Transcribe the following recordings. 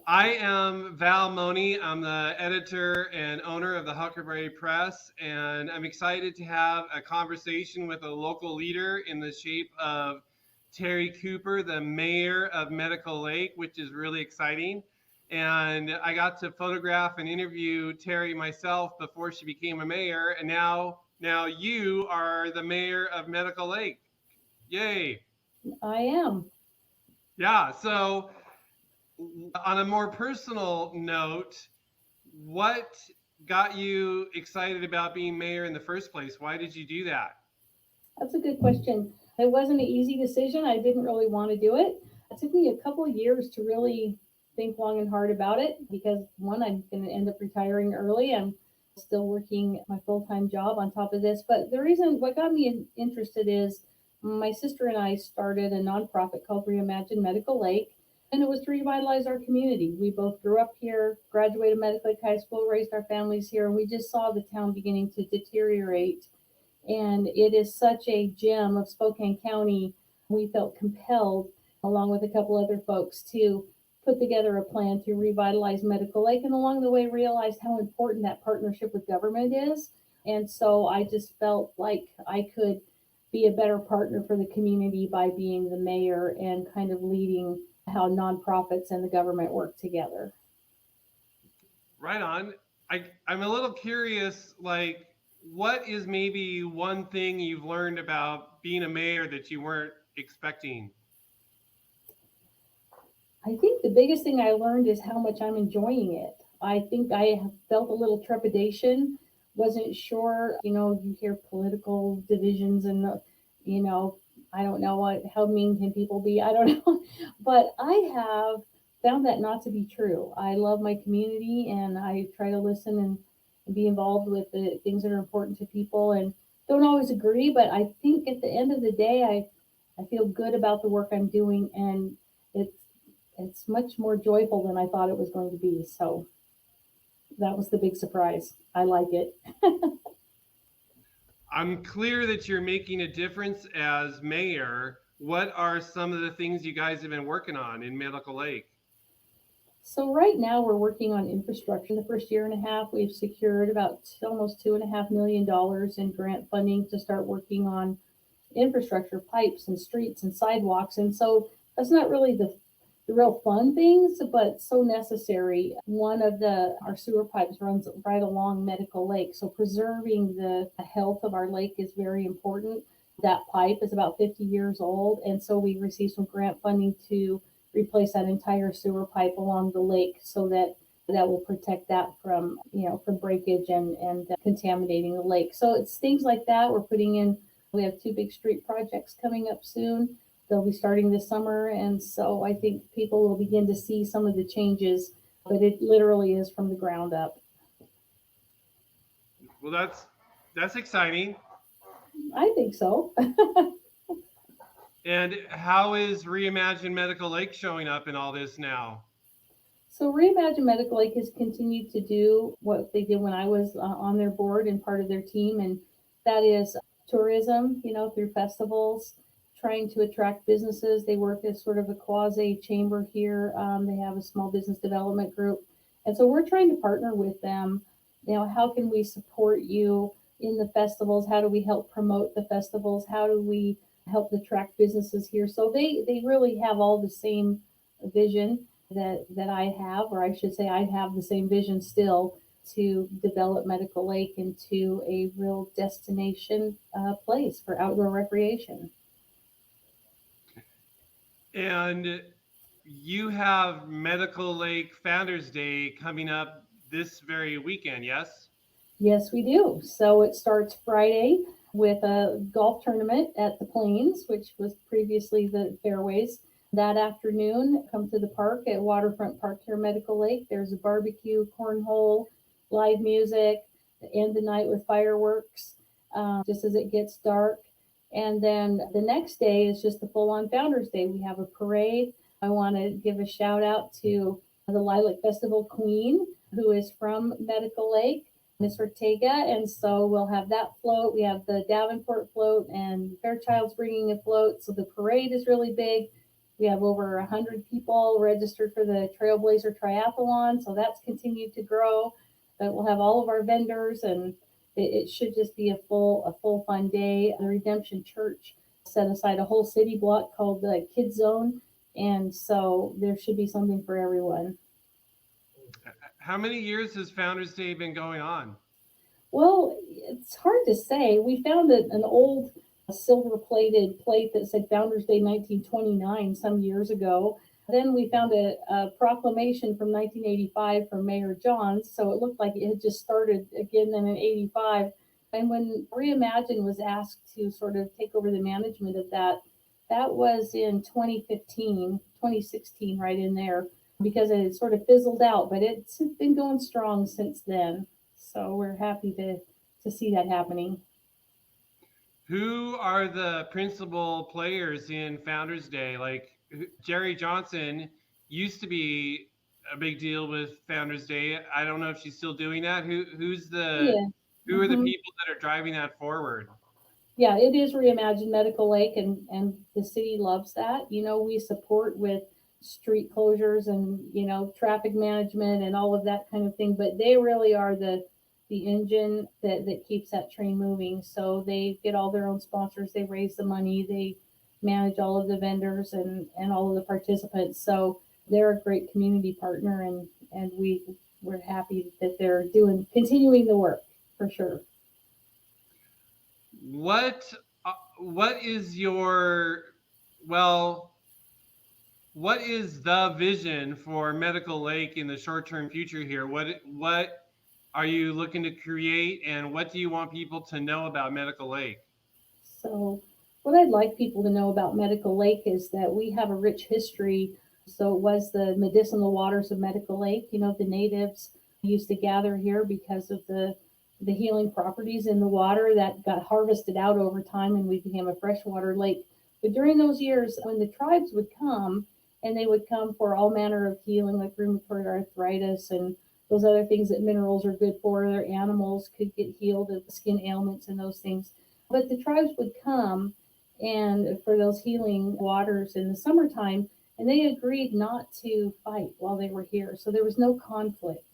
I am Val Money. I'm the editor and owner of the Huckleberry Press, and I'm excited to have a conversation with a local leader in the shape of Terri Cooper, the mayor of Medical Lake, which is really exciting. And I got to photograph and interview Terri myself before she became a mayor, and now you are the mayor of Medical Lake. Yay! I am. Yeah. So on a more personal note, what got you excited about being mayor in the first place? Why did you do that? That's a good question. It wasn't an easy decision. I didn't really want to do it. It took me a couple of years to really think long and hard about it because one, I'm going to end up retiring early. I'm still working my full time job on top of this. But the reason what got me interested is my sister and I started a nonprofit called Reimagine Medical Lake. And it was to revitalize our community. We both grew up here, graduated Medical Lake High School, raised our families here, and we just saw the town beginning to deteriorate, and it is such a gem of Spokane County. We felt compelled, along with a couple other folks, to put together a plan to revitalize Medical Lake, and along the way realized how important that partnership with government is. And so I just felt like I could be a better partner for the community by being the mayor and kind of leading how nonprofits and the government work together. Right on. I'm a little curious, like, what is maybe one thing you've learned about being a mayor that you weren't expecting? I think the biggest thing I learned is how much I'm enjoying it. I think I have felt a little trepidation, wasn't sure, you hear political divisions and, you know, I don't know how mean can people be? I don't know. But I have found that not to be true. I love my community and I try to listen and be involved with the things that are important to people and don't always agree, but I think at the end of the day, I feel good about the work I'm doing and it's it's much more joyful than I thought it was going to be. So that was the big surprise. I like it. I'm clear that you're making a difference as mayor. What are some of the things you guys have been working on in Medical Lake? So right now we're working on infrastructure. The first year and a half, we've secured about almost $2.5 million in grant funding to start working on infrastructure, pipes and streets and sidewalks. And so that's not really the real fun things, but so necessary. One of the our sewer pipes runs right along Medical Lake, so preserving the health of our lake is very important. That pipe is about 50 years old, and so we received some grant funding to replace that entire sewer pipe along the lake, so that will protect that from from breakage and contaminating the lake. So it's things like that we're putting in. We have two big street projects coming up soon. They'll be starting this summer, and so I think people will begin to see some of the changes, but it literally is from the ground up. Well, that's exciting. I think so. And how is Reimagine Medical Lake showing up in all this now? So Reimagine Medical Lake has continued to do what they did when I was on their board and part of their team, and that is tourism, through festivals, trying to attract businesses. They work as sort of a quasi chamber here. They have a small business development group. And so we're trying to partner with them. How can we support you in the festivals? How do we help promote the festivals? How do we help attract businesses here? So they really have all the same vision that I have, or I should say I have the same vision still to develop Medical Lake into a real destination place for outdoor recreation. And you have Medical Lake Founders Day coming up this very weekend, yes? Yes, we do. So it starts Friday with a golf tournament at the Plains, which was previously the Fairways. That afternoon, come to the park at Waterfront Park here, Medical Lake. There's a barbecue, cornhole, live music, end the night with fireworks just as it gets dark. And then the next day is just the full on Founders Day. We have a parade. I want to give a shout out to the Lilac Festival Queen, who is from Medical Lake, Miss Ortega. And so we'll have that float. We have the Davenport float, and Fairchild's bringing a float. So the parade is really big. We have over 100 people registered for the Trailblazer Triathlon, so that's continued to grow. But we'll have all of our vendors, and it should just be a full fun day. The Redemption Church set aside a whole city block called the Kids Zone, and so there should be something for everyone. How many years has Founders Day been going on? Well, it's hard to say. We found an old silver-plated plate that said Founders Day 1929 some years ago. Then we found a proclamation from 1985 from Mayor Johns, so it looked like it had just started again then in 85. And when Reimagine was asked to sort of take over the management of that, that was in 2015, 2016, right in there, because it had sort of fizzled out, but it's been going strong since then. So we're happy to see that happening. Who are the principal players in Founders Day? Like Jerry Johnson used to be a big deal with Founders Day. I don't know if she's still doing that. Who are the people that are driving that forward? Yeah, it is Reimagine Medical Lake, and the city loves that. We support with street closures and traffic management and all of that kind of thing, but they really are the engine that keeps that train moving. So they get all their own sponsors, they raise the money, they manage all of the vendors and all of the participants. So they're a great community partner, and we're happy that they're continuing the work for sure. What is what is the vision for Medical Lake in the short-term future here? What are you looking to create, and what do you want people to know about Medical Lake? So what I'd like people to know about Medical Lake is that we have a rich history. So it was the medicinal waters of Medical Lake. The natives used to gather here because of the healing properties in the water that got harvested out over time, and we became a freshwater lake. But during those years, when the tribes would come, and they would come for all manner of healing, like rheumatoid arthritis and those other things that minerals are good for, their animals could get healed of skin ailments and those things. But the tribes would come and for those healing waters in the summertime, and they agreed not to fight while they were here. So there was no conflict.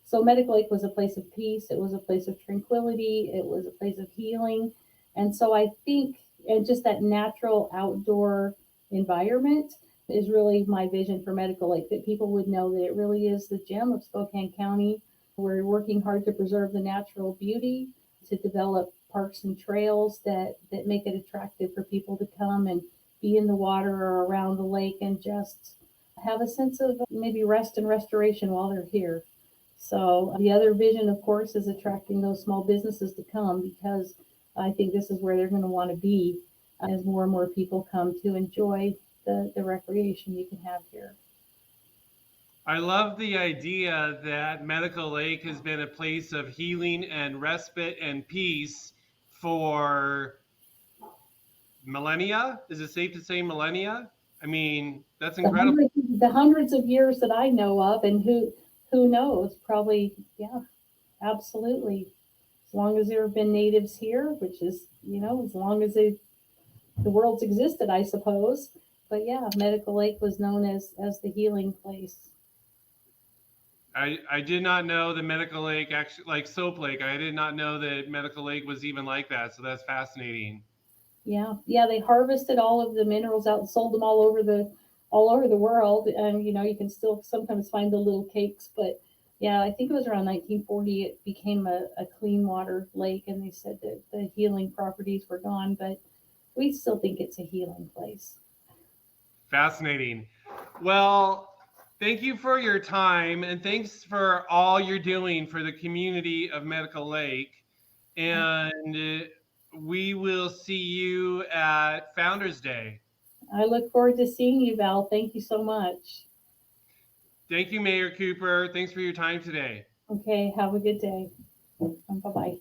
So Medical Lake was a place of peace. It was a place of tranquility. It was a place of healing. And so I think, and just that natural outdoor environment is really my vision for Medical Lake, that people would know that it really is the gem of Spokane County. We're working hard to preserve the natural beauty, to develop parks and trails that make it attractive for people to come and be in the water or around the lake and just have a sense of maybe rest and restoration while they're here. So the other vision, of course, is attracting those small businesses to come, because I think this is where they're going to want to be as more and more people come to enjoy the recreation you can have here. I love the idea that Medical Lake has been a place of healing and respite and peace for millennia. Is it safe to say millennia? I mean, that's incredible. The hundreds of years that I know of, and who knows, probably, yeah, absolutely. As long as there have been natives here, which is, as long as the world's existed, I suppose. But yeah, Medical Lake was known as the healing place. I did not know that Medical Lake, actually, like Soap Lake, I did not know that Medical Lake was even like that. So that's fascinating. Yeah, they harvested all of the minerals out and sold them all over the world. And you can still sometimes find the little cakes, but yeah, I think it was around 1940 it became a clean water lake, and they said that the healing properties were gone, but we still think it's a healing place. Fascinating. Well, thank you for your time, and thanks for all you're doing for the community of Medical Lake. And we will see you at Founders Day. I look forward to seeing you, Val. Thank you so much. Thank you, Mayor Cooper. Thanks for your time today. Okay, have a good day. Bye-bye.